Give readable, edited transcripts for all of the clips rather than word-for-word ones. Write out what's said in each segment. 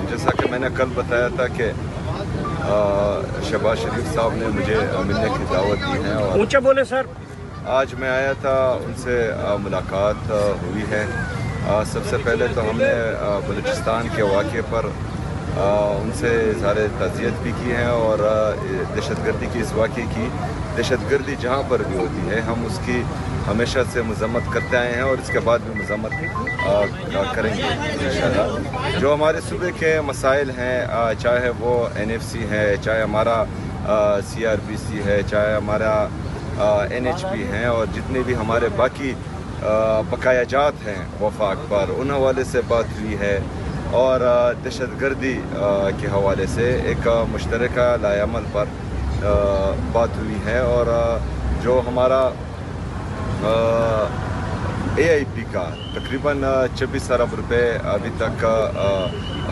जैसा कि मैंने कल बताया था कि शहबाज शरीफ साहब ने मुझे मिलने की दावत दी है और ऊंचा बोले सर। आज मैं आया था, उनसे मुलाकात हुई है। सबसे पहले तो हमने बलूचिस्तान के वाक़े पर उनसे इज़हार ताज़ियत भी की है और दहशतगर्दी की इस वाक़े की दहशतगर्दी जहाँ पर भी होती है हम उसकी हमेशा से मज़म्मत करते आए हैं और इसके बाद भी मज़म्मत करेंगे इंशाअल्लाह। जो हमारे सूबे के मसाइल हैं, चाहे वो NFC है, चाहे हमारा CRPC है, चाहे हमारा NHP हैं और जितने भी हमारे बाकी बकायाजात हैं वफाक पर, उन हवाले से बात हुई है और दहशतगर्दी के हवाले से एक मुश्तरका लाएअमल पर बात हुई है और जो हमारा AIP का तकरीबन 26 अरब रुपए अभी तक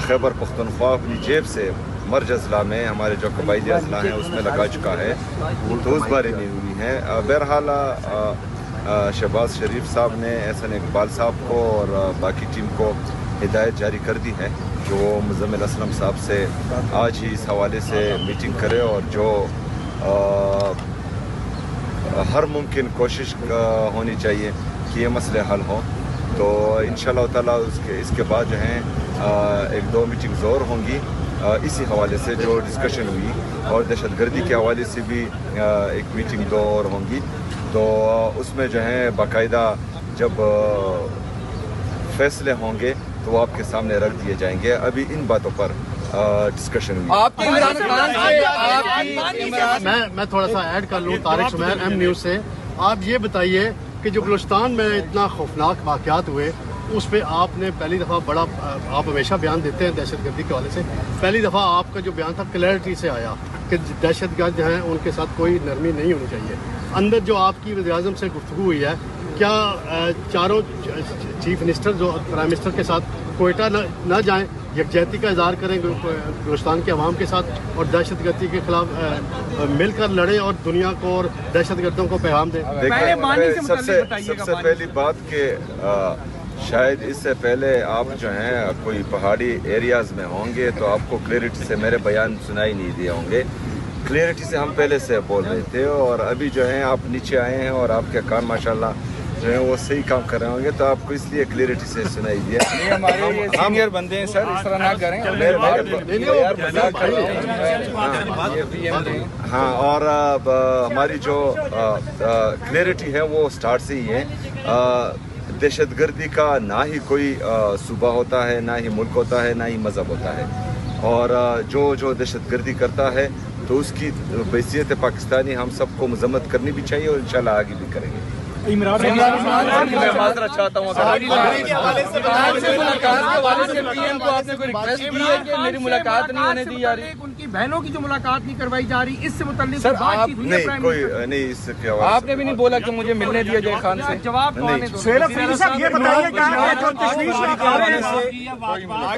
खैबर पख्तूनख्वा अपनी जेब से मर्ज अजला में, हमारे जो कबायली अजला हैं उसमें लगा चुका है, तो उस बारे में हुई है। बहरहाल शहबाज शरीफ साहब ने एहसन इकबाल साहब को और बाकी टीम को हिदायत जारी कर दी है जो मुज़म्मिल असलम साहब से आज ही इस हवाले से मीटिंग करे और जो हर मुमकिन कोशिश होनी चाहिए कि ये मसले हल हों। तो इंशाअल्लाह ताला इसके बाद जो हैं 1-2 मीटिंग्स और होंगी इसी हवाले से जो डिस्कशन हुई और दहशतगर्दी के हवाले से भी एक मीटिंग 2 और होंगी। तो उसमें जो है बाकायदा जब फैसले होंगे तो वो आपके सामने रख दिए जाएंगे। अभी इन बातों पर डिस्कशन हुई। मैं थोड़ा सा ऐड कर लूँ, तारिक सुमैर M न्यूज़ से। आप ये बताइए कि जो बलूचिस्तान में इतना खौफनाक वाक़यात हुए उस पर आपने पहली दफ़ा बड़ा, आप हमेशा बयान देते हैं दहशतगर्दी के हवाले से, पहली दफ़ा आपका जो बयान था क्लैरिटी से आया कि दहशतगर्द हैं उनके साथ कोई नरमी नहीं होनी चाहिए। अंदर जो आपकी वज़ीर-ए-आज़म से गुफ्तगू हुई है, क्या चारों चीफ मिनिस्टर जो प्राइम मिनिस्टर के साथ कोयटा न जाएं, यकजहती का इज़हार करें बलूचिस्तान के अवाम के साथ और दहशतगर्दी के खिलाफ मिलकर लड़ें और दुनिया को और दहशतगर्दों को पैगाम दें? सबसे पहली बात कि शायद इससे पहले आप जो हैं कोई पहाड़ी एरियाज़ में होंगे तो आपको क्लैरिटी से मेरे बयान सुनाई नहीं दिए होंगे। क्लैरिटी से हम पहले से बोल रहे थे और अभी जो हैं आप नीचे आए हैं और आपके कान माशाल्लाह जो है वो सही काम कर रहे होंगे तो आपको इसलिए क्लैरिटी से सुनाई दिया। हमारे ये सीनियर बंदे हैं सर, इस तरह ना करें। हाँ, और हमारी जो क्लैरिटी है वो स्टार्ट से ही है। दहशतगर्दी का ना ही कोई सूबा होता है, ना ही मुल्क होता है, ना ही मज़हब होता है और जो दहशतगर्दी करता है तो उसकी हैसियत पाकिस्तानी हम सबको मज़म्मत करनी भी चाहिए और इंशाल्लाह आगे भी करेंगे। मैं माजरा चाहता हूँ PM को आपने कोई रिक्वेस्ट की है कि मेरी मुलाकात नहीं होने दी जा रही, उनकी बहनों की जो मुलाकात नहीं करवाई जा रही, इससे मुताल्लिक सर आप नहीं कोई नहीं इसके आपने भी नहीं बोला कि मुझे मिलने दिया जाए खान से? जवाब सुहेल अफरीदी साहब ये बताइए कि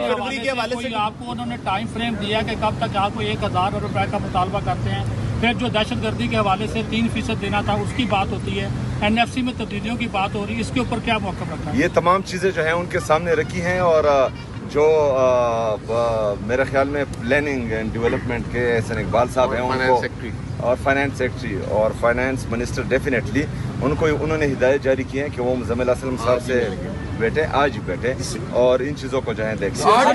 फरवरी के हवाले से आपको उन्होंने टाइम फ्रेम दिया कि कब तक आपको 1000 रुपए का मुतालबा करते हैं, फिर जो दहशतगर्दी के हवाले से 3% देना था उसकी बात होती है, NFC में तब्दीलियों की बात हो रही है, इसके ऊपर क्या मौक़िफ़ रखा है? ये तमाम चीज़ें जो हैं उनके सामने रखी हैं और जो मेरे ख्याल में प्लानिंग एंड डेवलपमेंट के एहसन इकबाल साहब हैं उनको और फाइनेंस सेक्रेटरी और फाइनेंस मिनिस्टर डेफिनेटली उन्होंने हिदायत जारी की है कि वो मुज़म्मिल असलम साहब से बैठे, आज ही बैठे और इन चीज़ों को जो है देखें। सुहेल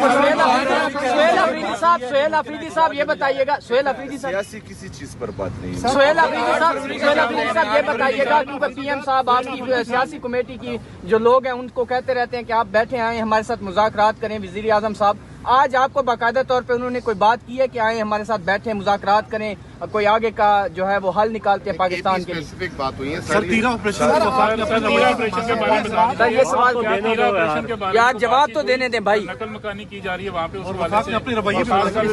अफरीदी साहब ये बताइएगा, सुहेल अफरीदी साहब सियासी किसी चीज़ पर बात नहीं। सुहेल अफरीदी साहब ये बताइएगा क्योंकि PM साहब आपकी सियासी कमेटी की जो लोग हैं उनको कहते रहते हैं कि आप बैठे आए हमारे साथ मुज़ाकरात करें। वज़ीर-ए-आज़म साहब आज आपको बाकायदा तौर पे उन्होंने कोई बात की है कि आए हमारे साथ बैठे मुज़ाकरात करें, कोई आगे का जो है वो हल निकालते हैं पाकिस्तान के लिए? स्पेसिफिक बात हुई है सर, 13 ऑपरेशन ये सवाल यार जवाब तो देने दें भाई। नकल मकानी की जा रही है वहाँ पे, उस हवाले से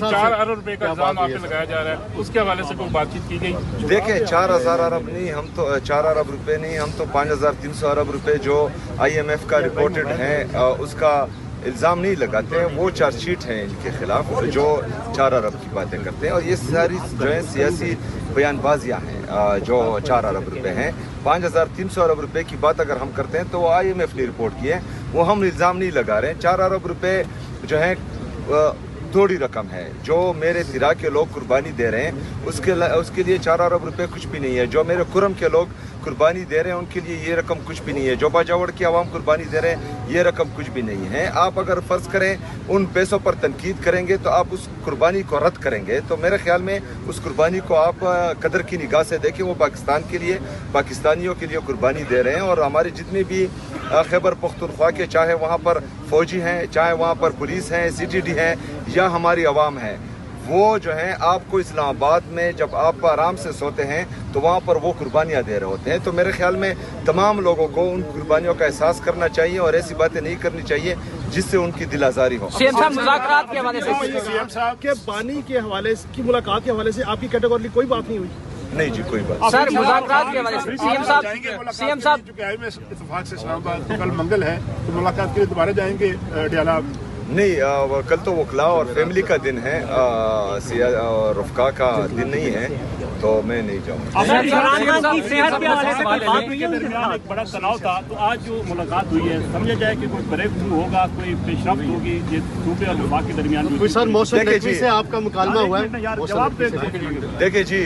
4 अरब रुपए का इल्जाम वहाँ पे लगाया जा रहा है, उसके हवाले से कोई बातचीत की गई? देखें 4000 अरब नहीं, हम तो 4 अरब रुपए नहीं, हम तो 5300 अरब रुपए जो IMF का रिपोर्टेड है उसका इल्ज़ाम नहीं लगाते हैं। वो चार्जशीट हैं इनके खिलाफ जो 4 अरब की बातें करते हैं और ये सारी जो है सियासी बयानबाजियाँ हैं जो 4 अरब रुपए हैं। 5300 अरब रुपए की बात अगर हम करते हैं तो IMF ने रिपोर्ट की है वो हम इल्ज़ाम नहीं लगा रहे हैं। 4 अरब रुपए जो है थोड़ी रकम है। जो मेरे तिरा के लोग कुर्बानी दे रहे हैं उसके लिए 4 अरब रुपए कुछ भी नहीं है। जो मेरे कुरम के लोग कुर्बानी दे रहे हैं उनके लिए ये रकम कुछ भी नहीं है। जो बाजावड़ की आवाम कुर्बानी दे रहे हैं ये रकम कुछ भी नहीं है। आप अगर फ़र्ज़ करें उन पैसों पर तनकीद करेंगे तो आप उस कुर्बानी को रद्द करेंगे। तो मेरे ख्याल में उस कुर्बानी को आप कदर की निगाह से देखें। वो पाकिस्तान के लिए, पाकिस्तानियों के लिए कुर्बानी दे रहे हैं। और हमारे जितने भी खैबर पख्तूनख्वा के, चाहे वहाँ पर फ़ौजी हैं, चाहे वहाँ पर पुलिस हैं, CTD हैं या हमारी आवाम है, वो जो है आपको इस्लामाबाद में जब आप आराम से सोते हैं तो वहाँ पर वो कुर्बानियाँ दे रहे होते हैं। तो मेरे ख्याल में तमाम लोगों को उन कुर्बानियों का एहसास करना चाहिए और ऐसी बातें नहीं करनी चाहिए जिससे उनकी दिल आज़ारी हो। सीएम साहब मुज़ाकरात के हवाले से, सीएम साहब के बानी के हवाले की मुलाकात के हवाले से आपकी कैटेगरी कोई बात नहीं हुई? नहीं जी, कोई बात सर मुज़ाकरात के हवाले से सीएम साहब इत्तेफाक से इस्लामाबाद कल मंगल है तो मुलाकात के लिए दोबारा जाएंगे डियाला? नहीं, कल तो वकला और फैमिली का दिन है, रफ़का का दिन नहीं है, तो मैं नहीं जाऊँगा। एक बड़ा तनाव था, तो आज जो मुलाकात हुई है समझा जाए कि कोई ब्रेक थ्रू होगा, कोई पेशरफ्त होगी सूबे और वफाक के दरमियान? कोई सर मौसम नकवी से आपका मुकालमा हुआ है? देखिए जी,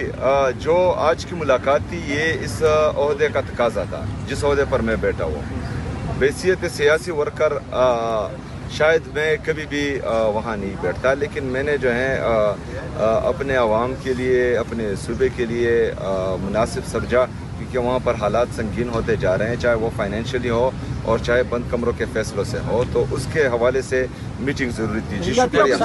जो आज की मुलाकात थी ये इस ओहदे का तकाजा था जिस ओहदे पर मैं बैठा हुआ। बैसियत सियासी वर्कर शायद मैं कभी भी वहाँ नहीं बैठता, लेकिन मैंने जो है अपने आवाम के लिए, अपने सूबे के लिए मुनासिब समझा, क्योंकि वहाँ पर हालात संगीन होते जा रहे हैं, चाहे वो फाइनेंशियली हो और चाहे बंद कमरों के फैसलों से हो, तो उसके हवाले से मीटिंग ज़रूरी थी। जी शुक्रिया।